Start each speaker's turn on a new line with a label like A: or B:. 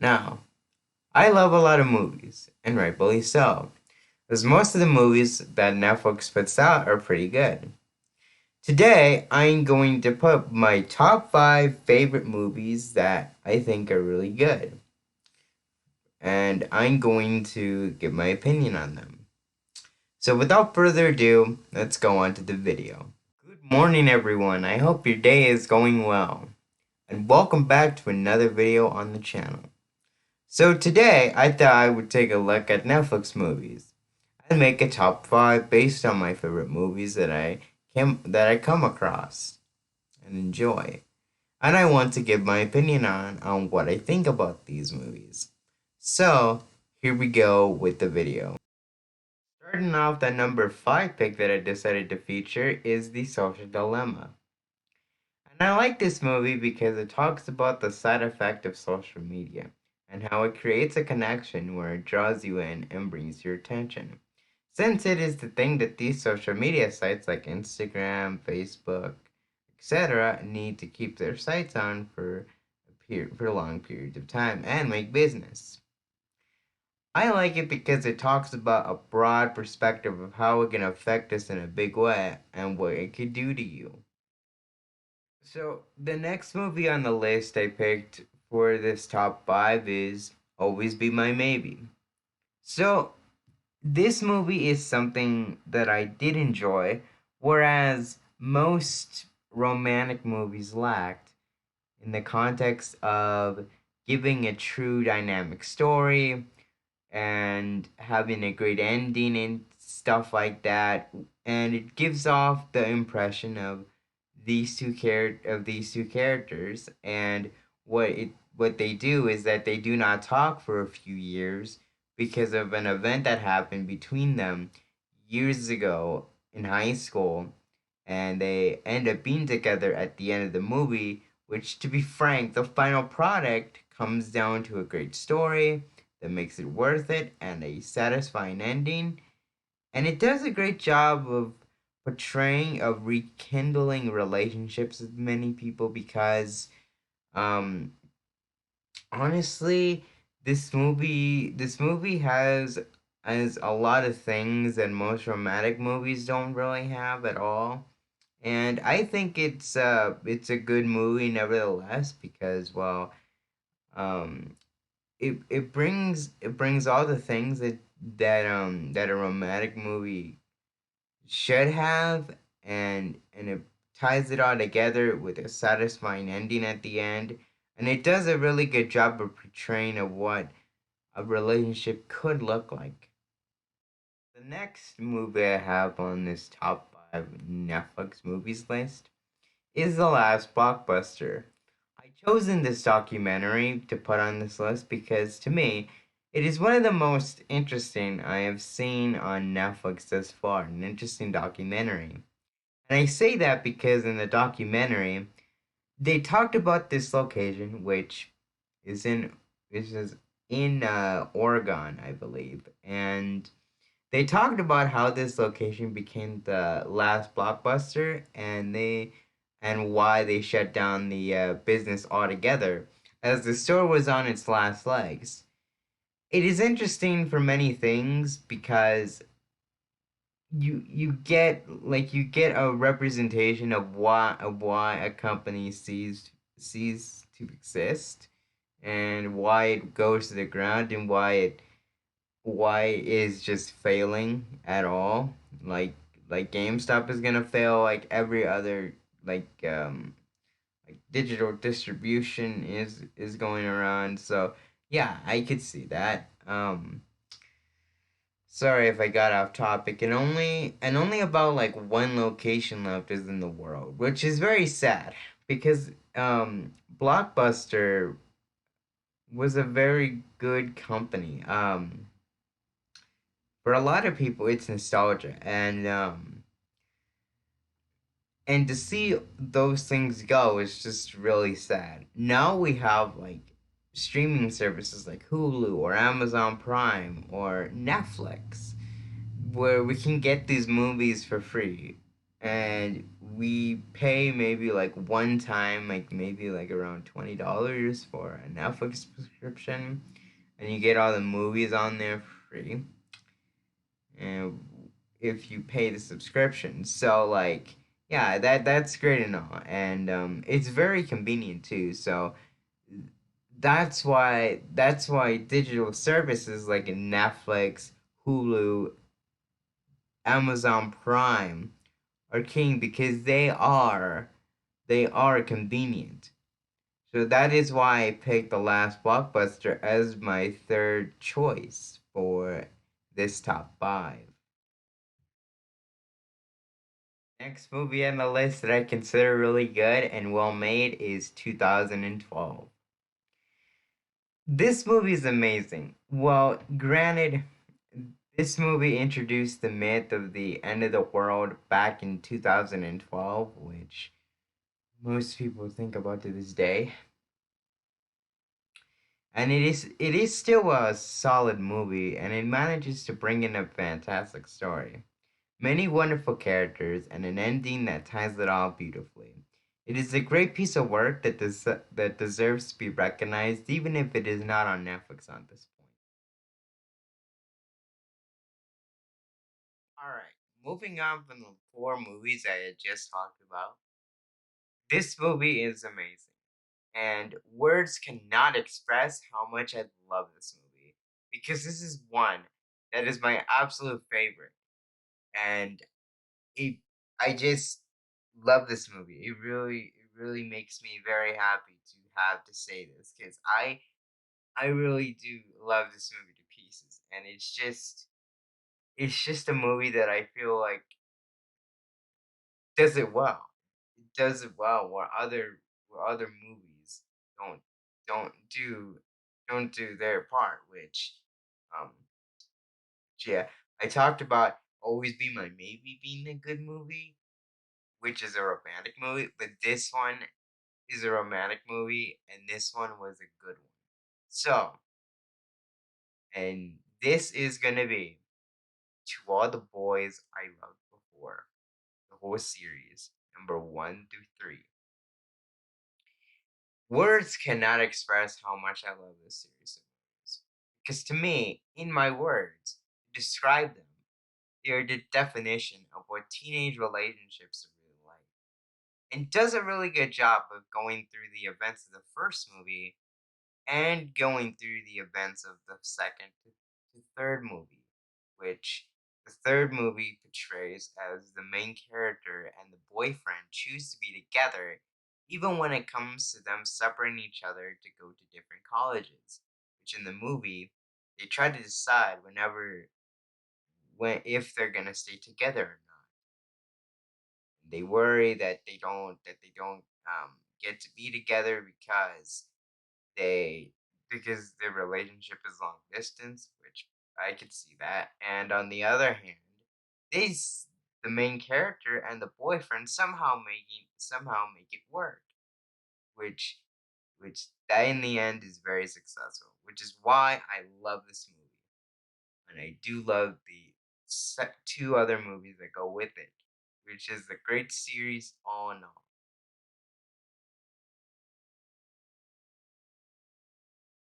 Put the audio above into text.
A: Now, I love a lot of movies, and rightfully so, because most of the movies that Netflix puts out are pretty good. Today, I'm going to put my top 5 favorite movies that I think are really good, and I'm going to give my opinion on them. So, without further ado, let's go on to the video. Good morning, everyone. I hope your day is going well, and welcome back to another video on the channel. So today, I thought I would take a look at Netflix movies and make a top 5 based on my favorite movies that I come across and enjoy. And I want to give my opinion on what I think about these movies. So, here we go with the video. Starting off, the number 5 pick that I decided to feature is The Social Dilemma. And I like this movie because it talks about the side effect of social media and how it creates a connection where it draws you in and brings your attention. Since it is the thing that these social media sites like Instagram, Facebook, etc. need to keep their sites on for long periods of time and make business. I like it because it talks about a broad perspective of how it can affect us in a big way and what it could do to you. So the next movie on the list I picked for this top 5 is Always Be My Maybe. So this movie is something that I did enjoy, whereas most romantic movies lacked in the context of giving a true dynamic story and having a great ending and stuff like that. And it gives off the impression of these two characters, and what they do is that they do not talk for a few years because of an event that happened between them years ago in high school, and they end up being together at the end of the movie, which, to be frank, the final product comes down to a great story that makes it worth it and a satisfying ending, and it does a great job of portraying of rekindling relationships with many people because um honestly, this movie has a lot of things that most romantic movies don't really have at all. And I think it's a good movie nevertheless because, well, um it brings all the things that a romantic movie should have, and it ties it all together with a satisfying ending at the end, and it does a really good job of portraying of what a relationship could look like. The next movie I have on this top 5 Netflix movies list is The Last Blockbuster. I chosen this documentary to put on this list because, to me, it is one of the most interesting I have seen on Netflix thus far, an interesting documentary. And I say that because in the documentary, they talked about this location, is in which is in Oregon, I believe, and they talked about how this location became the last blockbuster, and why they shut down the business altogether, as the store was on its last legs. It is interesting for many things because you get a representation of why a company cease to exist, and why it goes to the ground, and why it is just failing at all. Like GameStop is gonna fail like every other like digital distribution is going around. So yeah, I could see that. Sorry if I got off topic. And only about like one location left is in the world, which is very sad because Blockbuster was a very good company. For a lot of people, it's nostalgia, and to see those things go is just really sad. Now we have like streaming services like Hulu or Amazon Prime or Netflix where we can get these movies for free. and we pay maybe like one time, like maybe like around $20 for a Netflix subscription, and you get all the movies on there free. And if you pay the subscription, so like yeah, that's great and all, and it's very convenient too. So that's why digital services like Netflix, Hulu, Amazon Prime are king because they are convenient. So that is why I picked The Last Blockbuster as my third choice for this top five. Next movie on the list that I consider really good and well made is 2012. This movie is amazing. Well, granted, this movie introduced the myth of the end of the world back in 2012, which most people think about to this day. And it is still a solid movie, and it manages to bring in a fantastic story. Many wonderful characters and an ending that ties it all beautifully. It is a great piece of work that deserves to be recognized, even if it is not on Netflix at this point. All right, moving on from the four movies I had just talked about. This movie is amazing, and words cannot express how much I love this movie because this is one that is my absolute favorite, and it I just love this movie. It really makes me very happy to have to say this because I really do love this movie to pieces, and it's just a movie that I feel like does it well. It does it well where other movies don't don't do don't do their part, which um yeah, I talked about Always Be My Maybe being a good movie, which is a romantic movie, but this one is a romantic movie, and this one was a good one. So, and this is gonna be To All the Boys I Loved Before, the whole series, number one through three. Words cannot express how much I love this series of movies. Because to me, in my words, to describe them, they are the definition of what teenage relationships are really like. And does a really good job of going through the events of the first movie and going through the events of the second to third movie, which the third movie portrays as the main character and the boyfriend choose to be together, even when it comes to them separating each other to go to different colleges. Which in the movie, they try to decide when if they're gonna stay together or not. They worry that they don't get to be together they because their relationship is long distance, which I could see that. And on the other hand, the main character and the boyfriend somehow make it work, which which that in the end is very successful, which is why I love this movie. And I do love the two other movies that go with it, which is the great series all in all.